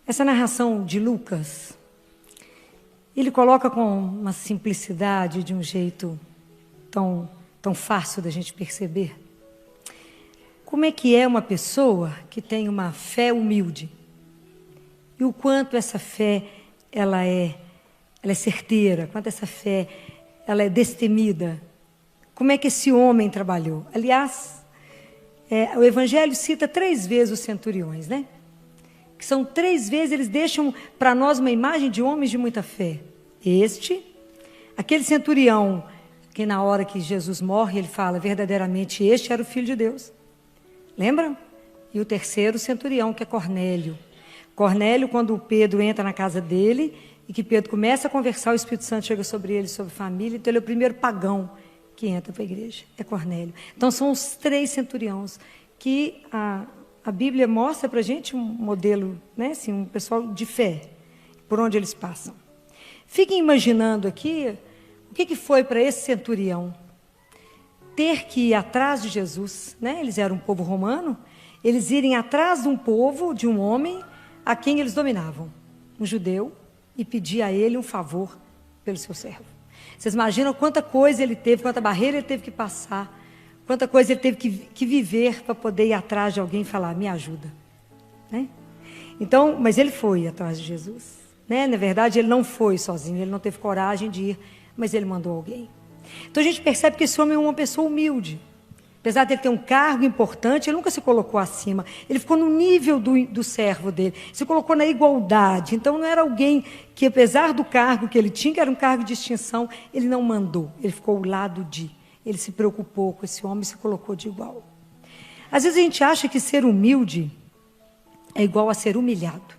Essa narração de Lucas, ele coloca com uma simplicidade, de um jeito tão fácil da gente perceber, como é que é uma pessoa que tem uma fé humilde e o quanto essa fé ela é certeira, quanto essa fé ela é destemida. Como é que esse homem trabalhou? Aliás, o Evangelho cita 3 vezes os centuriões, né? Que são 3 vezes, eles deixam para nós uma imagem de homens de muita fé. Aquele centurião, que na hora que Jesus morre, ele fala, verdadeiramente este era o Filho de Deus. Lembra? E o terceiro centurião, que é Cornélio. Cornélio, quando Pedro entra na casa dele, e que Pedro começa a conversar, o Espírito Santo chega sobre ele, sobre família, então ele é o primeiro pagão que entra para a igreja, é Cornélio. Então são os 3 centuriões que a Bíblia mostra para a gente um modelo, né, assim, um pessoal de fé, por onde eles passam. Fiquem imaginando aqui, o que foi para esse centurião ter que ir atrás de Jesus, né? Eles eram um povo romano, eles irem atrás de um povo, de um homem, a quem eles dominavam, um judeu, e pedir a ele um favor pelo seu servo. Vocês imaginam quanta coisa ele teve, quanta barreira ele teve que passar, quanta coisa ele teve que viver para poder ir atrás de alguém e falar, me ajuda. Né? Então, mas ele foi atrás de Jesus. Né? Na verdade, ele não foi sozinho, ele não teve coragem de ir, mas ele mandou alguém. Então a gente percebe que esse homem é uma pessoa humilde. Apesar de ele ter um cargo importante, ele nunca se colocou acima. Ele ficou no nível do servo dele. Se colocou na igualdade. Então não era alguém que, apesar do cargo que ele tinha, que era um cargo de distinção, ele não mandou. Ele ficou ao lado de. Ele se preocupou com esse homem e se colocou de igual. Às vezes a gente acha que ser humilde é igual a ser humilhado.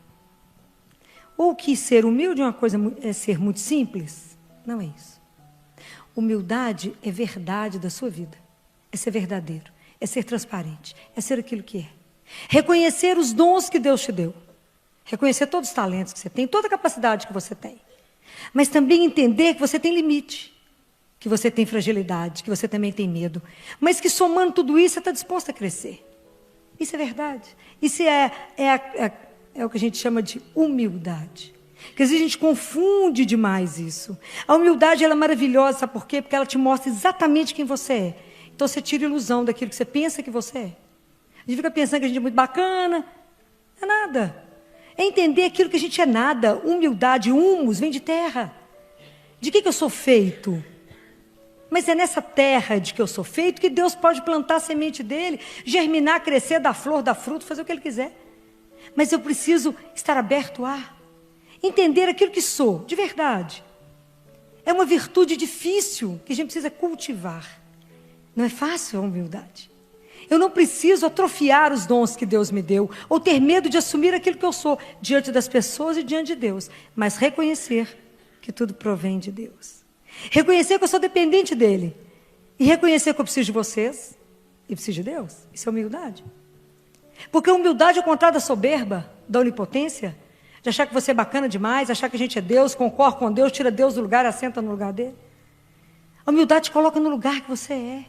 Ou que ser humilde é ser muito simples. Não é isso. Humildade é verdade da sua vida. É ser verdadeiro, é ser transparente, é ser aquilo que é. Reconhecer os dons que Deus te deu. Reconhecer todos os talentos que você tem, toda a capacidade que você tem. Mas também entender que você tem limite, que você tem fragilidade, que você também tem medo. Mas que somando tudo isso, você está disposto a crescer. Isso é verdade. Isso é o que a gente chama de humildade. Porque às vezes a gente confunde demais isso. A humildade ela é maravilhosa, sabe por quê? Porque ela te mostra exatamente quem você é. Então você tira ilusão daquilo que você pensa que você é. A gente fica pensando que a gente é muito bacana. Não é nada. É entender aquilo que a gente é nada. Humildade, humus, vem de terra. De que eu sou feito? Mas é nessa terra de que eu sou feito que Deus pode plantar a semente dele, germinar, crescer, dar flor, dar fruto, fazer o que ele quiser. Mas eu preciso estar aberto a entender aquilo que sou, de verdade. É uma virtude difícil que a gente precisa cultivar. Não é fácil a humildade. Eu não preciso atrofiar os dons que Deus me deu, ou ter medo de assumir aquilo que eu sou, diante das pessoas e diante de Deus, mas reconhecer que tudo provém de Deus. Reconhecer que eu sou dependente dEle, e reconhecer que eu preciso de vocês, e preciso de Deus. Isso é humildade. Porque a humildade é o contrário da soberba, da onipotência, de achar que você é bacana demais, achar que a gente é Deus, concorre com Deus, tira Deus do lugar, assenta no lugar dele. A humildade te coloca no lugar que você é.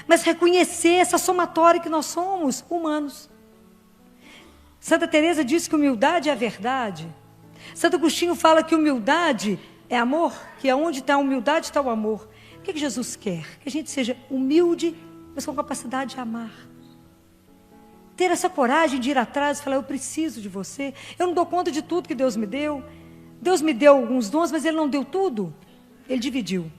Mas reconhecer essa somatória que nós somos, humanos. Santa Teresa diz que humildade é a verdade. Santo Agostinho fala que humildade é amor, que aonde está a humildade está o amor. O que Jesus quer? Que a gente seja humilde, mas com capacidade de amar. Ter essa coragem de ir atrás e falar, eu preciso de você. Eu não dou conta de tudo que Deus me deu. Deus me deu alguns dons, mas Ele não deu tudo. Ele dividiu.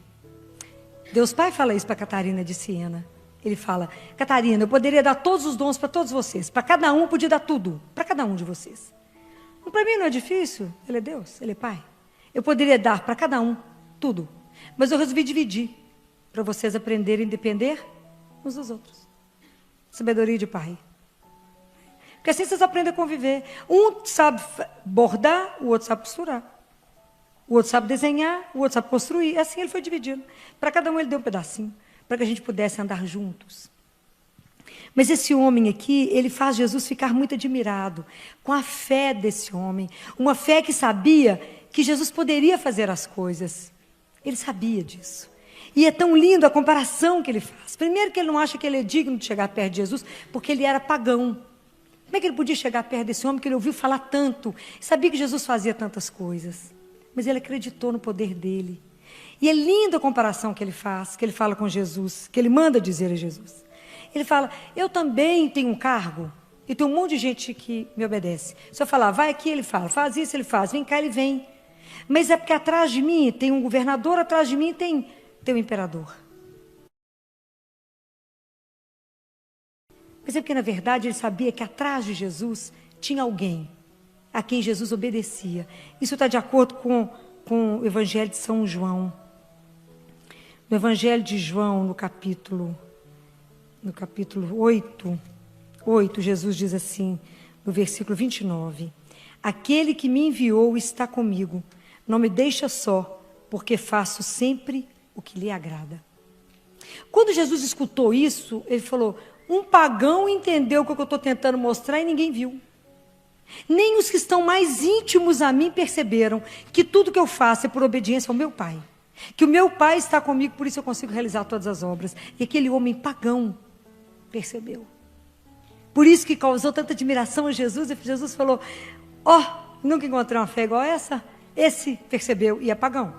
Deus Pai fala isso para Catarina de Siena. Ele fala, Catarina, eu poderia dar todos os dons para todos vocês. Para cada um, podia dar tudo. Para cada um de vocês. Para mim não é difícil. Ele é Deus, Ele é Pai. Eu poderia dar para cada um tudo. Mas eu resolvi dividir. Para vocês aprenderem a depender uns dos outros. Sabedoria de Pai. Porque assim vocês aprendem a conviver. Um sabe bordar, o outro sabe costurar. O outro sabe desenhar, o outro sabe construir. Assim ele foi dividindo. Para cada um ele deu um pedacinho, para que a gente pudesse andar juntos. Mas esse homem aqui, ele faz Jesus ficar muito admirado com a fé desse homem. Uma fé que sabia que Jesus poderia fazer as coisas. Ele sabia disso. E é tão lindo a comparação que ele faz. Primeiro que ele não acha que ele é digno de chegar perto de Jesus, porque ele era pagão. Como é que ele podia chegar perto desse homem que ele ouviu falar tanto? Sabia que Jesus fazia tantas coisas. Mas ele acreditou no poder dele. E é linda a comparação que ele faz, que ele fala com Jesus, que ele manda dizer a Jesus. Ele fala, eu também tenho um cargo, e tem um monte de gente que me obedece. Se eu falar, vai aqui, ele fala, faz isso, ele faz, vem cá, ele vem. Mas é porque atrás de mim tem um governador, atrás de mim tem um imperador. Mas é porque, na verdade, ele sabia que atrás de Jesus tinha alguém a quem Jesus obedecia. Isso está de acordo com o Evangelho de São João. No Evangelho de João, no capítulo 8, Jesus diz assim, no versículo 29, aquele que me enviou está comigo, não me deixa só, porque faço sempre o que lhe agrada. Quando Jesus escutou isso, ele falou, um pagão entendeu o que eu estou tentando mostrar e ninguém viu. Nem os que estão mais íntimos a mim perceberam que tudo que eu faço é por obediência ao meu Pai. Que o meu Pai está comigo, por isso eu consigo realizar todas as obras. E aquele homem pagão percebeu. Por isso que causou tanta admiração a Jesus. E Jesus falou, nunca encontrei uma fé igual a essa. Esse percebeu e é pagão.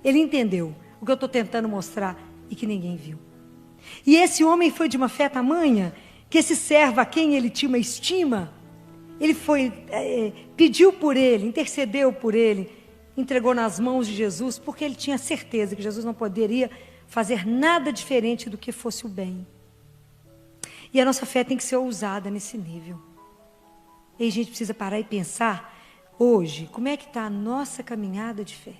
Ele entendeu o que eu estou tentando mostrar e que ninguém viu. E esse homem foi de uma fé tamanha que esse servo a quem ele tinha uma estima, ele foi, pediu por ele, intercedeu por ele, entregou nas mãos de Jesus, porque ele tinha certeza que Jesus não poderia fazer nada diferente do que fosse o bem. E a nossa fé tem que ser ousada nesse nível. E a gente precisa parar e pensar, hoje, como é que está a nossa caminhada de fé?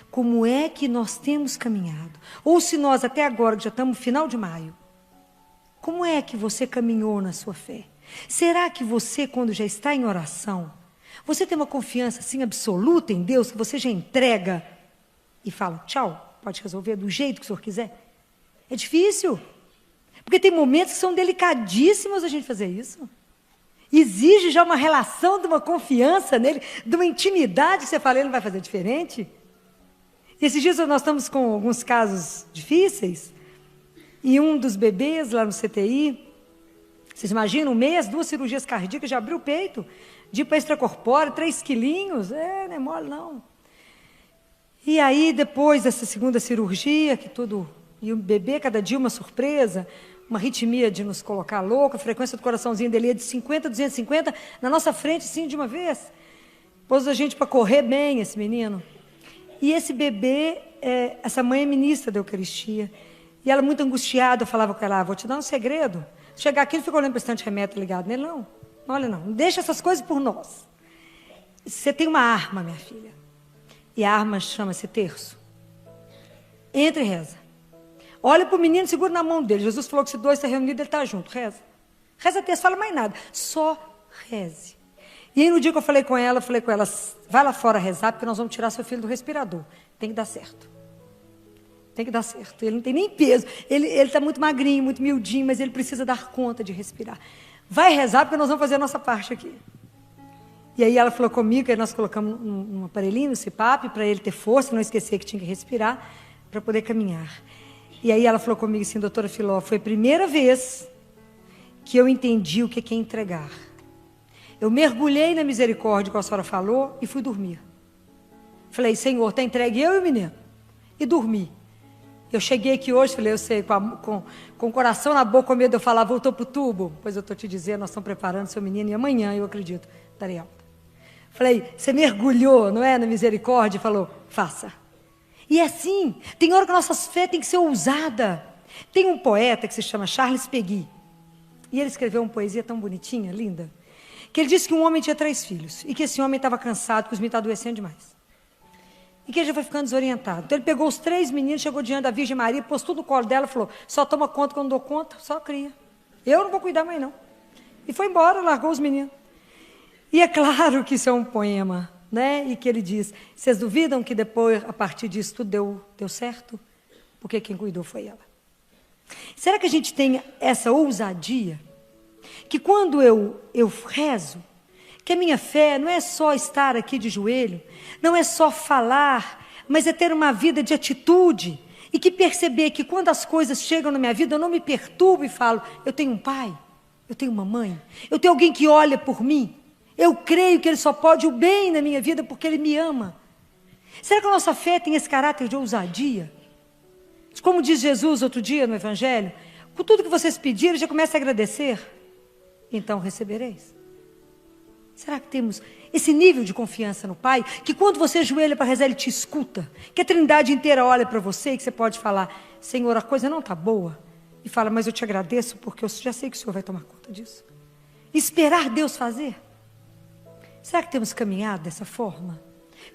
Como é que nós temos caminhado? Ou se nós até agora, que já estamos no final de maio, como é que você caminhou na sua fé? Será que você, quando já está em oração, você tem uma confiança assim absoluta em Deus, que você já entrega e fala, tchau, pode resolver do jeito que o Senhor quiser? É difícil, porque tem momentos que são delicadíssimos a gente fazer isso. Exige já uma relação de uma confiança nele, de uma intimidade que você fala, ele não vai fazer diferente. E esses dias nós estamos com alguns casos difíceis, e um dos bebês lá no CTI, vocês imaginam, 1 mês, 2 cirurgias cardíacas, já abriu o peito, de ir para extracorpóreo, 3 quilinhos, não é mole não. E aí, depois dessa segunda cirurgia, e o bebê, cada dia uma surpresa, uma arritmia de nos colocar louco, a frequência do coraçãozinho dele é de 50, 250, na nossa frente, sim, de uma vez. Pôs a gente para correr bem, esse menino. E esse bebê, essa mãe é ministra da Eucaristia, e ela muito angustiada, eu falava com ela, vou te dar um segredo. Chegar aqui, ele fica olhando para esse remédio ligado nele, não. Olha, não deixa essas coisas por nós. Você tem uma arma, minha filha, e a arma chama-se terço. Entra e reza. Olha para o menino, segura na mão dele. Jesus falou que se 2 estão reunidos, ele está junto. Reza. Reza terço, fala mais nada. Só reze. E aí no dia que eu falei com ela, vai lá fora rezar, porque nós vamos tirar seu filho do respirador. Tem que dar certo. Tem que dar certo. Ele não tem nem peso. Ele está muito magrinho, muito miudinho, mas ele precisa dar conta de respirar. Vai rezar, porque nós vamos fazer a nossa parte aqui. E aí ela falou comigo, aí nós colocamos um aparelhinho no CPAP, para ele ter força, não esquecer que tinha que respirar, para poder caminhar. E aí ela falou comigo assim, doutora Filó, foi a primeira vez que eu entendi o que é entregar. Eu mergulhei na misericórdia, como a senhora falou, e fui dormir. Falei, Senhor, está entregue eu e o menino. E dormi. Eu cheguei aqui hoje, falei, eu sei, com o coração na boca, com medo de eu falar, voltou para o tubo? Pois eu estou te dizendo, nós estamos preparando seu menino, e amanhã, eu acredito, darei alta. Falei, você mergulhou, não é, na misericórdia? E falou, faça. E é assim, tem hora que a nossa fé tem que ser ousada. Tem um poeta que se chama Charles Peguy, e ele escreveu uma poesia tão bonitinha, linda, que ele disse que um homem tinha 3 filhos, e que esse homem estava cansado, que os meninos estavam adoecendo demais. E que ele já foi ficando desorientado. Então ele pegou os 3 meninos, chegou diante da Virgem Maria, pôs tudo no colo dela e falou, só toma conta quando dou conta, só cria. Eu não vou cuidar mais não. E foi embora, largou os meninos. E é claro que isso é um poema, né? E que ele diz, vocês duvidam que depois, a partir disso, tudo deu certo? Porque quem cuidou foi ela. Será que a gente tem essa ousadia? Que quando eu rezo, que a minha fé não é só estar aqui de joelho, não é só falar, mas é ter uma vida de atitude, e que perceber que quando as coisas chegam na minha vida, eu não me perturbo e falo, eu tenho um pai, Eu tenho uma mãe, eu tenho alguém que olha por mim. Eu creio que Ele só pode o bem na minha vida porque Ele me ama. Será que a nossa fé tem esse caráter de ousadia? Como diz Jesus outro dia no Evangelho, com tudo que vocês pedirem, já começa a agradecer, então recebereis. Será que temos esse nível de confiança no Pai, que quando você ajoelha para rezar, Ele te escuta, que a Trindade inteira olha para você e que você pode falar, Senhor, a coisa não está boa, e fala, mas eu te agradeço porque eu já sei que o Senhor vai tomar conta disso. Esperar Deus fazer. Será que temos caminhado dessa forma?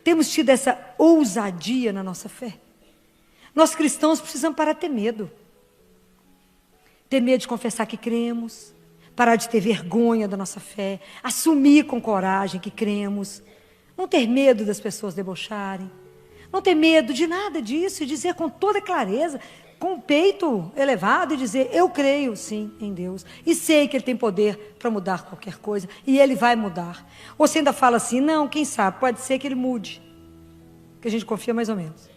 Temos tido essa ousadia na nossa fé? Nós cristãos precisamos parar de ter medo. Ter medo de confessar que cremos, parar de ter vergonha da nossa fé, assumir com coragem que cremos, não ter medo das pessoas debocharem, não ter medo de nada disso e dizer com toda clareza, com o peito elevado e dizer, eu creio sim em Deus e sei que Ele tem poder para mudar qualquer coisa e Ele vai mudar. Ou você ainda fala assim, não, quem sabe, pode ser que Ele mude, que a gente confia mais ou menos.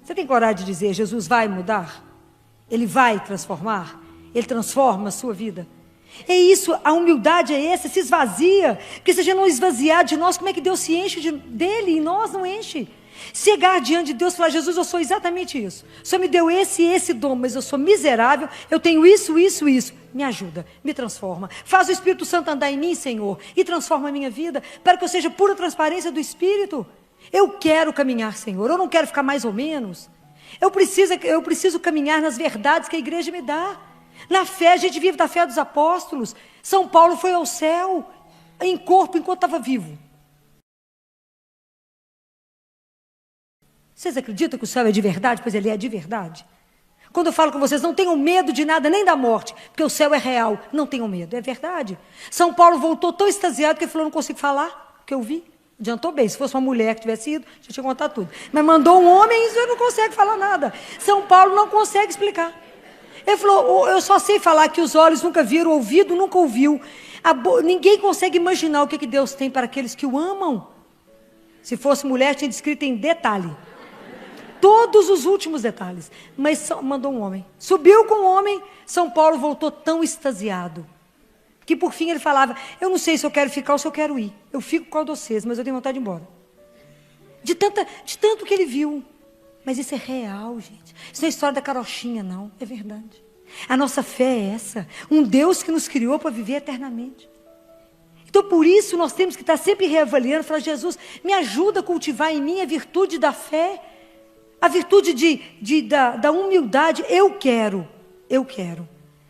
Você tem coragem de dizer, Jesus vai mudar? Ele vai transformar? Ele transforma a sua vida? É isso, a humildade é essa, se esvazia. Porque se a gente não esvaziar de nós, como é que Deus se enche dele e nós não enche? Chegar diante de Deus e falar, Jesus, eu sou exatamente isso. O Senhor me deu esse e esse dom, mas eu sou miserável, eu tenho isso, isso, isso. Me ajuda, me transforma. Faz o Espírito Santo andar em mim, Senhor, e transforma a minha vida, para que eu seja pura transparência do Espírito. Eu quero caminhar, Senhor, eu não quero ficar mais ou menos. Eu preciso caminhar nas verdades que a igreja me dá. Na fé, a gente vive da fé dos apóstolos. São Paulo foi ao céu, em corpo, enquanto estava vivo. Vocês acreditam que o céu é de verdade? Pois ele é de verdade. Quando eu falo com vocês, não tenham medo de nada, nem da morte, porque o céu é real. Não tenham medo, é verdade. São Paulo voltou tão extasiado que ele falou, não consigo falar, porque eu vi. Adiantou bem, se fosse uma mulher que tivesse ido, já tinha contado tudo. Mas mandou um homem e isso não consegue falar nada. São Paulo não consegue explicar. Ele falou, eu só sei falar que os olhos nunca viram, o ouvido nunca ouviu. Ninguém consegue imaginar o que Deus tem para aqueles que o amam. Se fosse mulher, tinha descrito em detalhe. Todos os últimos detalhes. Mas mandou um homem. Subiu com o homem, São Paulo voltou tão extasiado. Que por fim ele falava, eu não sei se eu quero ficar ou se eu quero ir. Eu fico com vocês, mas eu tenho vontade de ir embora. De tanto que ele viu. Mas isso é real, gente. Isso não é história da carochinha, não. É verdade. A nossa fé é essa. Um Deus que nos criou para viver eternamente. Então, por isso, nós temos que estar sempre reavaliando. Falar, Jesus, me ajuda a cultivar em mim a virtude da fé. A virtude da humildade. Eu quero.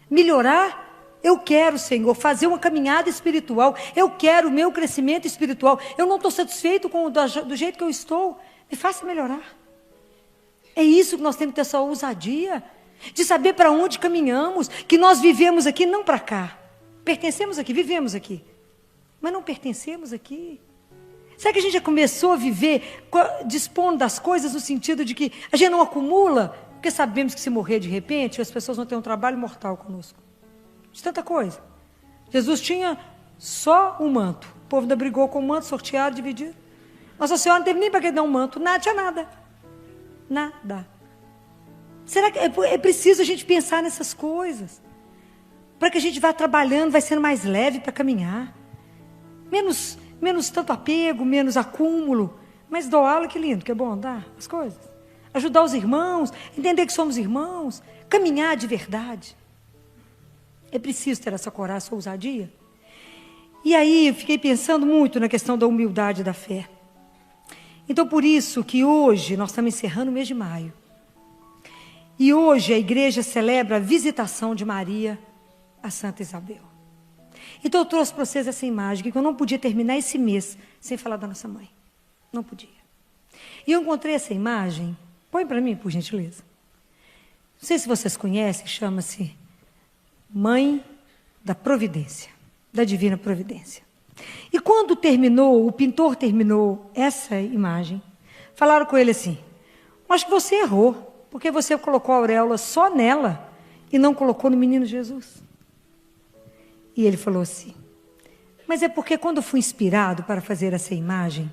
Melhorar. Eu quero, Senhor, fazer uma caminhada espiritual. Eu quero o meu crescimento espiritual. Eu não estou satisfeito do jeito que eu estou. Me faça melhorar. É isso que nós temos que ter essa ousadia. De saber para onde caminhamos. Que nós vivemos aqui, não para cá. Pertencemos aqui, vivemos aqui. Mas não pertencemos aqui. Será que a gente já começou a viver dispondo das coisas no sentido de que a gente não acumula? Porque sabemos que se morrer de repente, as pessoas vão ter um trabalho mortal conosco. De tanta coisa. Jesus tinha só um manto. O povo ainda brigou com o manto, sorteado, dividido. Nossa Senhora não teve nem para que dar um manto. Nada, tinha nada. Nada. Será que é preciso a gente pensar nessas coisas? Para que a gente vá trabalhando, vai sendo mais leve para caminhar. Menos tanto apego, menos acúmulo. Mas doá-lo, que lindo, que é bom dar as coisas. Ajudar os irmãos, entender que somos irmãos. Caminhar de verdade. É preciso ter essa coragem, essa ousadia. E aí eu fiquei pensando muito na questão da humildade da fé. Então por isso que hoje, nós estamos encerrando o mês de maio. E hoje a igreja celebra a visitação de Maria a Santa Isabel. Então eu trouxe para vocês essa imagem, que eu não podia terminar esse mês sem falar da nossa mãe. Não podia. E eu encontrei essa imagem, põe para mim, por gentileza. Não sei se vocês conhecem, chama-se Mãe da Providência, da Divina Providência. E quando o pintor terminou essa imagem, falaram com ele assim, acho que você errou, porque você colocou a auréola só nela e não colocou no menino Jesus. E ele falou assim, mas é porque quando eu fui inspirado para fazer essa imagem,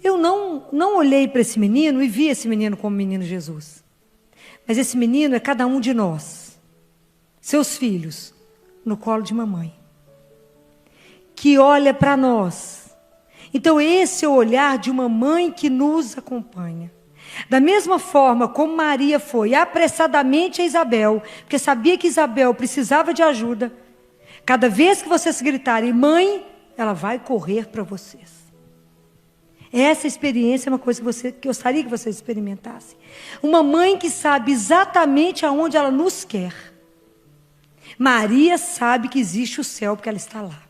eu não olhei para esse menino e vi esse menino como menino Jesus. Mas esse menino é cada um de nós. Seus filhos, no colo de mamãe, que olha para nós. Então esse é o olhar de uma mãe que nos acompanha. Da mesma forma como Maria foi apressadamente a Isabel, porque sabia que Isabel precisava de ajuda, cada vez que vocês gritarem, mãe, ela vai correr para vocês. Essa experiência é uma coisa que eu gostaria que vocês experimentassem. Uma mãe que sabe exatamente aonde ela nos quer. Maria sabe que existe o céu porque ela está lá.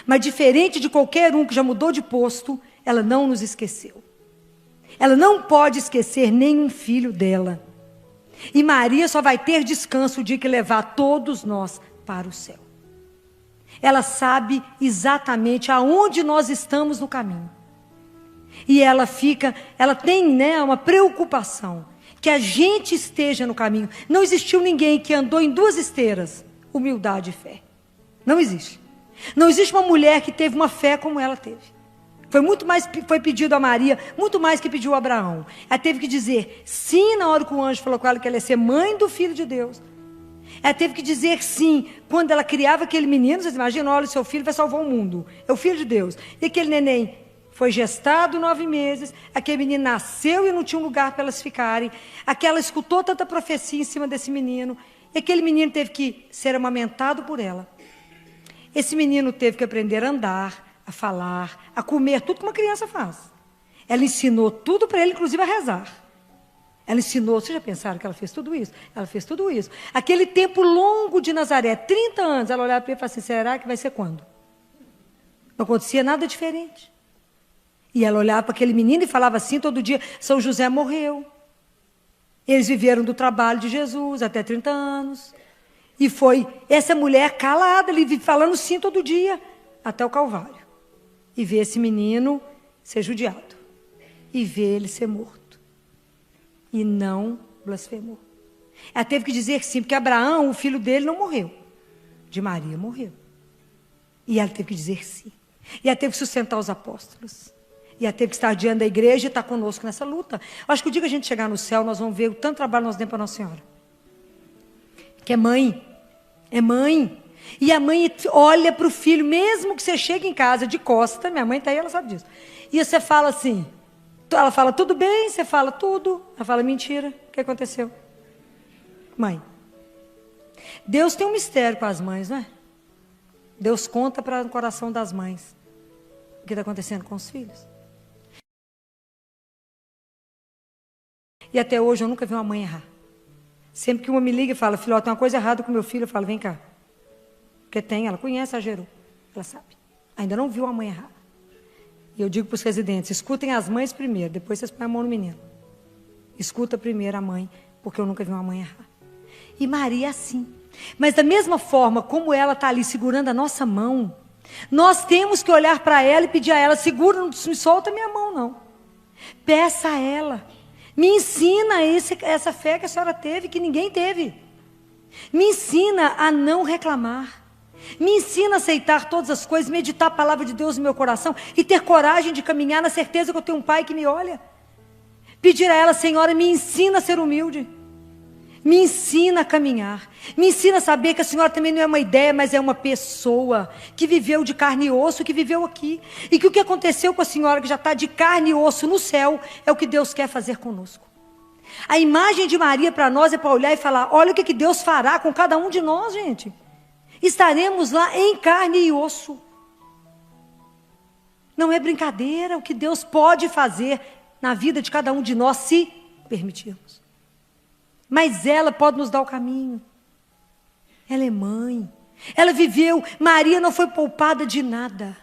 Mas diferente de qualquer um que já mudou de posto, ela não nos esqueceu. Ela não pode esquecer nenhum filho dela. E Maria só vai ter descanso o dia que levar todos nós para o céu. Ela sabe exatamente aonde nós estamos no caminho. E ela tem, né, uma preocupação que a gente esteja no caminho. Não existiu ninguém que andou em duas esteiras, humildade e fé. Não existe. Não existe uma mulher que teve uma fé como ela teve. Foi pedido a Maria, muito mais que pediu a Abraão. Ela teve que dizer sim na hora que o anjo falou com ela que ela ia ser mãe do Filho de Deus. Ela teve que dizer sim quando ela criava aquele menino. Vocês imaginam, olha, o seu filho vai salvar o mundo. É o Filho de Deus. E aquele neném foi gestado 9 meses, aquele menino nasceu e não tinha um lugar para elas ficarem. Aquela escutou tanta profecia em cima desse menino. E aquele menino teve que ser amamentado por ela. Esse menino teve que aprender a andar, a falar, a comer, tudo que uma criança faz. Ela ensinou tudo para ele, inclusive a rezar. Ela ensinou, vocês já pensaram que ela fez tudo isso? Ela fez tudo isso. Aquele tempo longo de Nazaré, 30 anos, ela olhava para ele e falava assim, será que vai ser quando? Não acontecia nada diferente. E ela olhava para aquele menino e falava assim todo dia, São José morreu. Eles viveram do trabalho de Jesus até 30 anos. E foi essa mulher calada, ali falando sim todo dia, até o Calvário. E ver esse menino ser judiado. E ver ele ser morto. E não blasfemou. Ela teve que dizer sim, porque Abraão, o filho dele, não morreu. De Maria morreu. E ela teve que dizer sim. E ela teve que sustentar os apóstolos. E ela teve que estar diante da igreja e estar conosco nessa luta. Acho que o dia que a gente chegar no céu, nós vamos ver o tanto trabalho nós demos para Nossa Senhora. Que é mãe. É mãe. E a mãe olha para o filho, mesmo que você chegue em casa de costa, minha mãe está aí, ela sabe disso. E você fala assim, ela fala tudo bem, você fala tudo. Ela fala mentira, o que aconteceu? Mãe. Deus tem um mistério com as mães, não é? Deus conta para o coração das mães o que está acontecendo com os filhos. E até hoje eu nunca vi uma mãe errar. Sempre que uma me liga e fala, filho, tem uma coisa errada com meu filho, eu falo, vem cá. Porque tem, ela conhece a Geru, ela sabe. Ainda não viu a mãe errar. E eu digo para os residentes, escutem as mães primeiro, depois vocês põem a mão no menino. Escuta primeiro a mãe, porque eu nunca vi uma mãe errar. E Maria é assim. Mas da mesma forma como ela está ali segurando a nossa mão, nós temos que olhar para ela e pedir a ela, segura, não me solta a minha mão, não. Peça a ela. Me ensina essa fé que a senhora teve, que ninguém teve. Me ensina a não reclamar. Me ensina a aceitar todas as coisas, meditar a palavra de Deus no meu coração e ter coragem de caminhar na certeza que eu tenho um pai que me olha. Pedir a ela, Senhora, me ensina a ser humilde. Me ensina a caminhar. Me ensina a saber que a senhora também não é uma ideia, mas é uma pessoa que viveu de carne e osso, que viveu aqui. E que o que aconteceu com a senhora, que já está de carne e osso no céu, é o que Deus quer fazer conosco. A imagem de Maria para nós é para olhar e falar, olha o que Deus fará com cada um de nós, gente. Estaremos lá em carne e osso. Não é brincadeira o que Deus pode fazer na vida de cada um de nós, se permitirmos. Mas ela pode nos dar o caminho. Ela é mãe. Ela viveu, Maria não foi poupada de nada.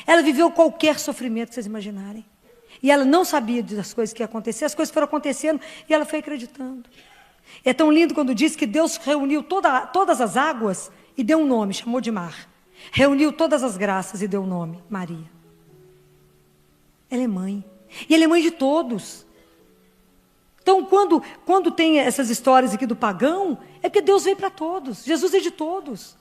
Ela viveu qualquer sofrimento que vocês imaginarem. E ela não sabia das coisas que iam acontecer, as coisas foram acontecendo e ela foi acreditando. É tão lindo quando diz que Deus reuniu todas as águas e deu um nome, chamou de mar. Reuniu todas as graças e deu um nome, Maria. Ela é mãe. E ela é mãe de todos. Então, quando tem essas histórias aqui do pagão, é porque Deus veio para todos. Jesus é de todos.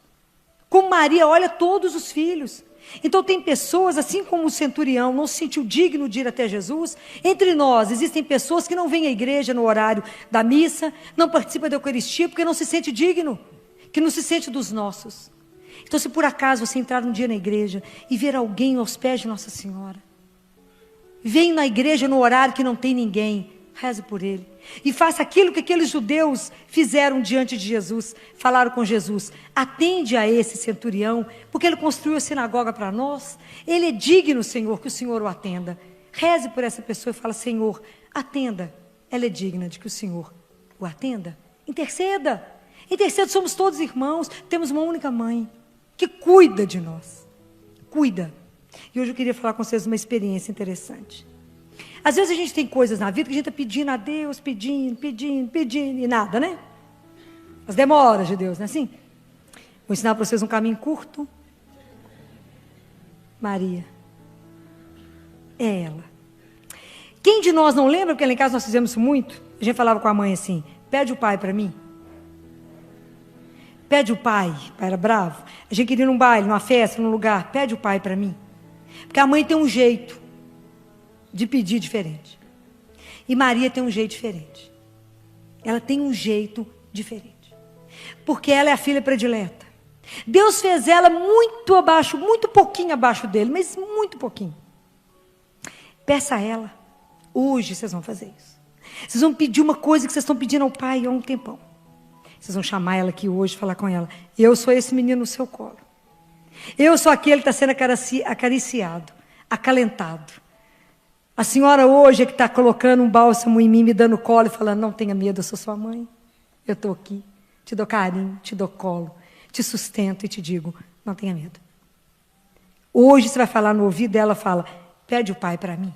Como Maria olha todos os filhos. Então, tem pessoas, assim como o centurião não se sentiu digno de ir até Jesus. Entre nós, existem pessoas que não vêm à igreja no horário da missa, não participam da Eucaristia, porque não se sente digno. que não se sente dos nossos. Então, se por acaso você entrar um dia na igreja e ver alguém aos pés de Nossa Senhora, vem na igreja no horário que não tem ninguém, reze por ele. E faça aquilo que aqueles judeus fizeram diante de Jesus, falaram com Jesus: atende a esse centurião, porque ele construiu a sinagoga para nós, ele é digno, Senhor, que o Senhor o atenda. Reze por essa pessoa e fala: Senhor, atenda, ela é digna de que o Senhor o atenda. Interceda, interceda, somos todos irmãos, temos uma única mãe, que cuida de nós, cuida. E hoje eu queria falar com vocês uma experiência interessante. Às vezes a gente tem coisas na vida que a gente está pedindo a Deus, pedindo, e nada, né? As demoras de Deus, não é assim? Vou ensinar para vocês um caminho curto. Maria. É ela. Quem de nós não lembra, porque lá em casa nós fizemos isso muito, a gente falava com a mãe assim: pede o pai para mim. Pede o pai era bravo. A gente queria ir num baile, numa festa, num lugar, pede o pai para mim. Porque a mãe tem um jeito de pedir diferente. E Maria tem um jeito diferente. Ela tem um jeito diferente. Porque ela é a filha predileta. Deus fez ela muito abaixo, muito pouquinho abaixo dele, mas muito pouquinho. Peça a ela. Hoje vocês vão fazer isso. Vocês vão pedir uma coisa que vocês estão pedindo ao pai há um tempão. Vocês vão chamar ela aqui hoje, falar com ela: eu sou esse menino no seu colo. Eu sou aquele que está sendo acariciado, acalentado. A senhora hoje é que está colocando um bálsamo em mim, me dando colo e falando: não tenha medo, eu sou sua mãe. Eu estou aqui, te dou carinho, te dou colo, te sustento e te digo: não tenha medo. Hoje você vai falar no ouvido dela, fala: pede o pai para mim.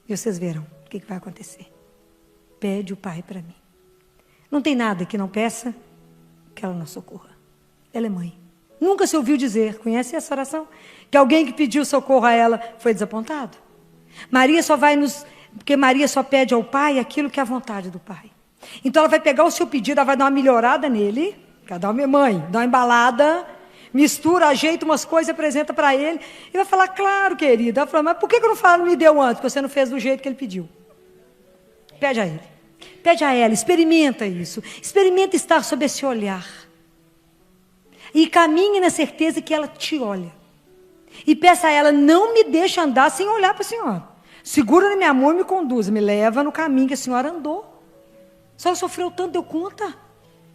E vocês verão o que vai acontecer. Pede o pai para mim. Não tem nada que não peça que ela não socorra. Ela é mãe. Nunca se ouviu dizer, conhece essa oração? Que alguém que pediu socorro a ela foi desapontado? Maria só vai porque Maria só pede ao pai aquilo que é a vontade do pai. Então ela vai pegar o seu pedido, ela vai dar uma melhorada nele, dá uma embalada, mistura, ajeita umas coisas, apresenta para ele, e vai falar: claro, querida. Ela fala: mas por que eu não falo, não me deu antes? Porque você não fez do jeito que ele pediu. Pede a ele. Pede a ela, experimenta isso. Experimenta estar sob esse olhar. E caminhe na certeza que ela te olha. E peça a ela: não me deixe andar sem olhar para a senhora. Segura na minha mão e me conduza. Me leva no caminho que a senhora andou. A senhora sofreu tanto, deu conta.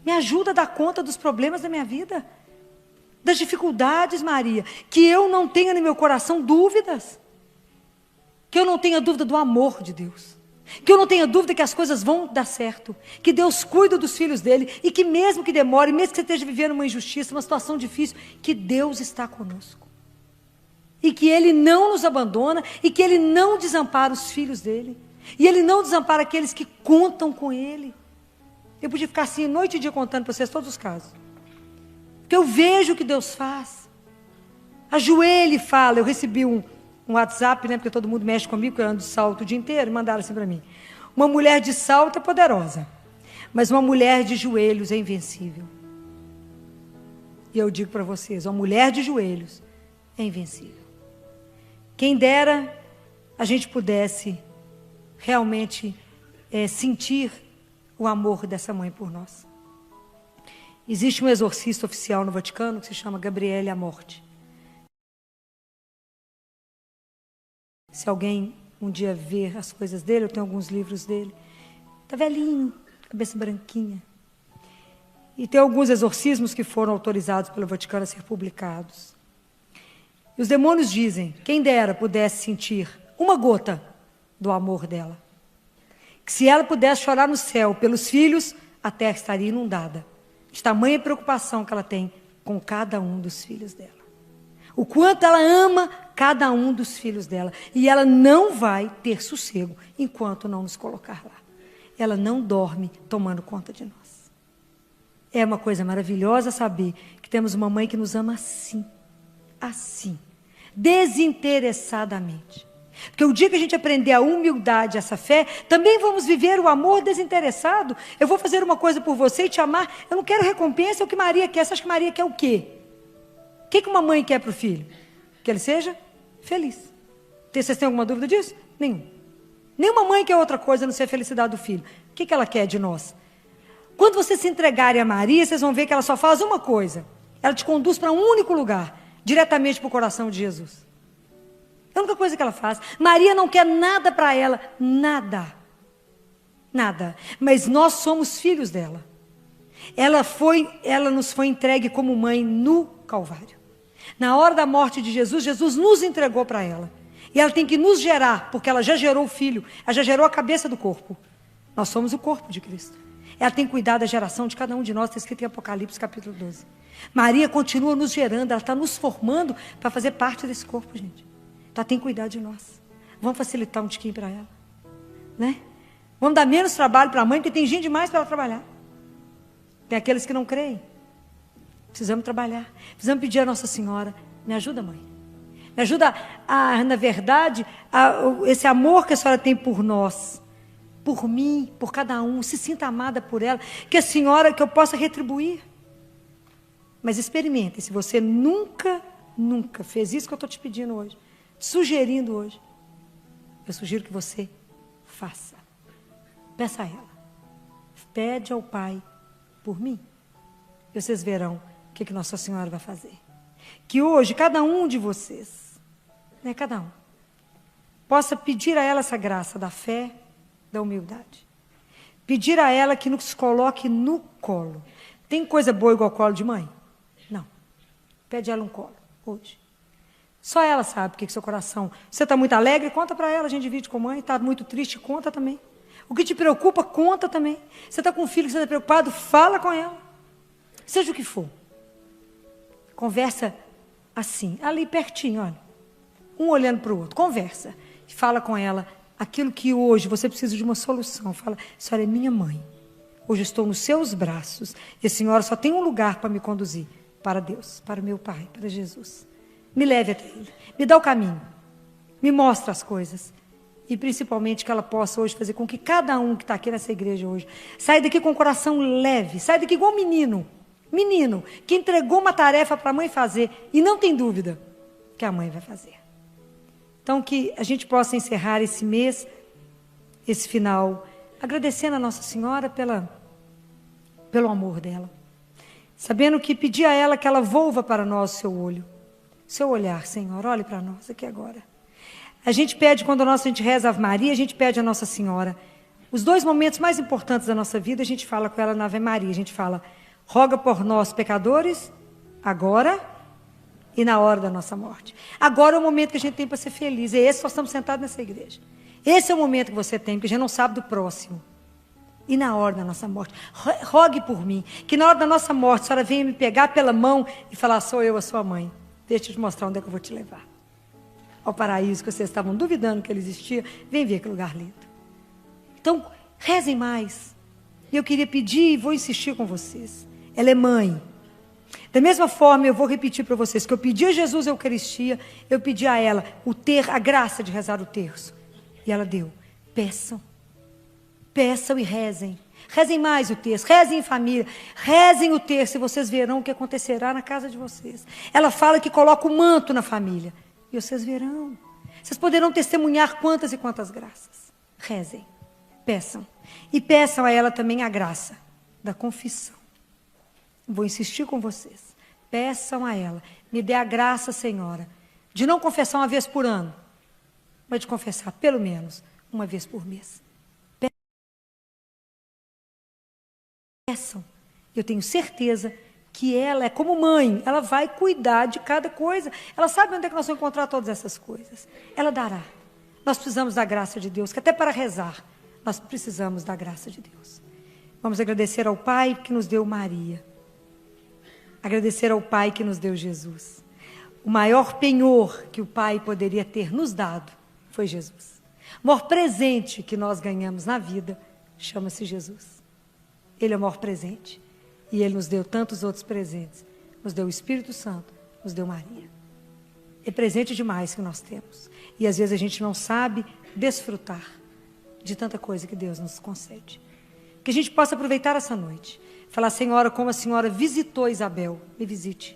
Me ajuda a dar conta dos problemas da minha vida. Das dificuldades, Maria. Que eu não tenha no meu coração dúvidas. Que eu não tenha dúvida do amor de Deus. Que eu não tenha dúvida que as coisas vão dar certo. Que Deus cuida dos filhos dele. E que mesmo que demore, mesmo que você esteja vivendo uma injustiça, uma situação difícil, que Deus está conosco. E que Ele não nos abandona. E que Ele não desampara os filhos dele. E Ele não desampara aqueles que contam com Ele. Eu podia ficar assim noite e dia contando para vocês todos os casos. Porque eu vejo o que Deus faz. Ajoelha e fala. Eu recebi um WhatsApp, né, porque todo mundo mexe comigo, porque eu ando de salto o dia inteiro, e mandaram assim para mim: uma mulher de salto é poderosa, mas uma mulher de joelhos é invencível. E eu digo para vocês: uma mulher de joelhos é invencível. Quem dera a gente pudesse realmente sentir o amor dessa mãe por nós. Existe um exorcista oficial no Vaticano que se chama Gabriele Amorti. Se alguém um dia ver as coisas dele, eu tenho alguns livros dele. Está velhinho, cabeça branquinha. E tem alguns exorcismos que foram autorizados pelo Vaticano a ser publicados. E os demônios dizem: quem dera pudesse sentir uma gota do amor dela. Que se ela pudesse chorar no céu pelos filhos, a terra estaria inundada. De tamanha preocupação que ela tem com cada um dos filhos dela. O quanto ela ama cada um dos filhos dela. E ela não vai ter sossego enquanto não nos colocar lá. Ela não dorme tomando conta de nós. É uma coisa maravilhosa saber que temos uma mãe que nos ama assim. Assim. Desinteressadamente. Porque o dia que a gente aprender a humildade, essa fé, também vamos viver o amor desinteressado. Eu vou fazer uma coisa por você e te amar. Eu não quero recompensa, é o que Maria quer. Você acha que Maria quer o quê? O que uma mãe quer para o filho? Que ele seja feliz. Vocês têm alguma dúvida disso? Nenhum. Nenhuma mãe quer outra coisa a não ser a felicidade do filho. O que ela quer de nós? Quando vocês se entregarem a Maria, vocês vão ver que ela só faz uma coisa. Ela te conduz para um único lugar, diretamente para o coração de Jesus. É a única coisa que ela faz. Maria não quer nada para ela, nada. Nada. Mas nós somos filhos dela. Ela nos foi entregue como mãe no Calvário. Na hora da morte de Jesus, Jesus nos entregou para ela. E ela tem que nos gerar, porque ela já gerou o filho, ela já gerou a cabeça do corpo. Nós somos o corpo de Cristo. Ela tem cuidado da geração de cada um de nós, está escrito em Apocalipse capítulo 12. Maria continua nos gerando, ela está nos formando para fazer parte desse corpo, gente. Ela tem cuidado de nós. Vamos facilitar um tiquinho para ela, né? Vamos dar menos trabalho para a mãe, porque tem gente demais para ela trabalhar. Tem aqueles que não creem. Precisamos trabalhar. Precisamos pedir a Nossa Senhora, me ajuda, mãe. Me ajuda na verdade, esse amor que a senhora tem por nós, por mim, por cada um, se sinta amada por ela, que a senhora, que eu possa retribuir. Mas experimente, se você nunca fez isso que eu estou te pedindo hoje, te sugerindo hoje, eu sugiro que você faça. Peça a ela. Pede ao Pai por mim. E vocês verão o que Nossa Senhora vai fazer. Que hoje, cada um de vocês, né, cada um, possa pedir a ela essa graça da fé, da humildade. Pedir a ela que nos coloque no colo. Tem coisa boa igual colo de mãe? Não. Pede a ela um colo, hoje. Só ela sabe o que seu coração... Você está muito alegre? Conta para ela, a gente divide com a mãe. Está muito triste? Conta também. O que te preocupa, conta também. Você está com um filho que você está preocupado? Fala com ela. Seja o que for. Conversa assim, ali pertinho, olha. Um olhando para o outro. Conversa. Fala com ela aquilo que hoje você precisa de uma solução. Fala, a senhora é minha mãe. Hoje eu estou nos seus braços. E a senhora só tem um lugar para me conduzir. Para Deus, para o meu Pai, para Jesus. Me leve até Ele. Me dá o caminho. Me mostra as coisas. E principalmente que ela possa hoje fazer com que cada um que está aqui nessa igreja hoje saia daqui com o coração leve. Saia daqui igual um menino. Menino que entregou uma tarefa para a mãe fazer. E não tem dúvida que a mãe vai fazer. Então que a gente possa encerrar esse mês, esse final, agradecendo a Nossa Senhora pelo amor dela. Sabendo que pedir a ela que ela volva para nós o seu olho. Seu olhar, Senhor, olhe para nós aqui agora. A gente pede, quando a gente reza a Ave Maria, a gente pede a Nossa Senhora. Os dois momentos mais importantes da nossa vida, a gente fala com ela na Ave Maria. A gente fala, roga por nós, pecadores, agora e na hora da nossa morte. Agora é o momento que a gente tem para ser feliz. É esse que nós estamos sentados nessa igreja. Esse é o momento que você tem, porque a gente não sabe do próximo. E na hora da nossa morte, rogue por mim, que na hora da nossa morte, a senhora venha me pegar pela mão e falar, sou eu a sua mãe. Deixa eu te mostrar onde é que eu vou te levar. Ao paraíso que vocês estavam duvidando que ele existia, vem ver que lugar lindo. Então, rezem mais. E eu queria pedir e vou insistir com vocês. Ela é mãe. Da mesma forma, eu vou repetir para vocês que eu pedi a Jesus a Eucaristia, eu pedi a ela a graça de rezar o terço. E ela deu. Peçam. Peçam e rezem. Rezem mais o terço, rezem em família, rezem o terço e vocês verão o que acontecerá na casa de vocês. Ela fala que coloca o manto na família. E vocês verão. Vocês poderão testemunhar quantas e quantas graças. Rezem, peçam. E peçam a ela também a graça da confissão. Vou insistir com vocês. Peçam a ela, me dê a graça, Senhora, de não confessar uma vez por ano, mas de confessar pelo menos uma vez por mês. Peçam. Eu tenho certeza que ela é como mãe, ela vai cuidar de cada coisa. Ela sabe onde é que nós vamos encontrar todas essas coisas. Ela dará. Nós precisamos da graça de Deus, que até para rezar, nós precisamos da graça de Deus. Vamos agradecer ao Pai que nos deu Maria. Agradecer ao Pai que nos deu Jesus. O maior penhor que o Pai poderia ter nos dado foi Jesus. O maior presente que nós ganhamos na vida chama-se Jesus. Ele é o maior presente. E Ele nos deu tantos outros presentes. Nos deu o Espírito Santo, nos deu Maria. É presente demais que nós temos. E às vezes a gente não sabe desfrutar de tanta coisa que Deus nos concede. Que a gente possa aproveitar essa noite. Falar, Senhora, como a Senhora visitou Isabel, me visite.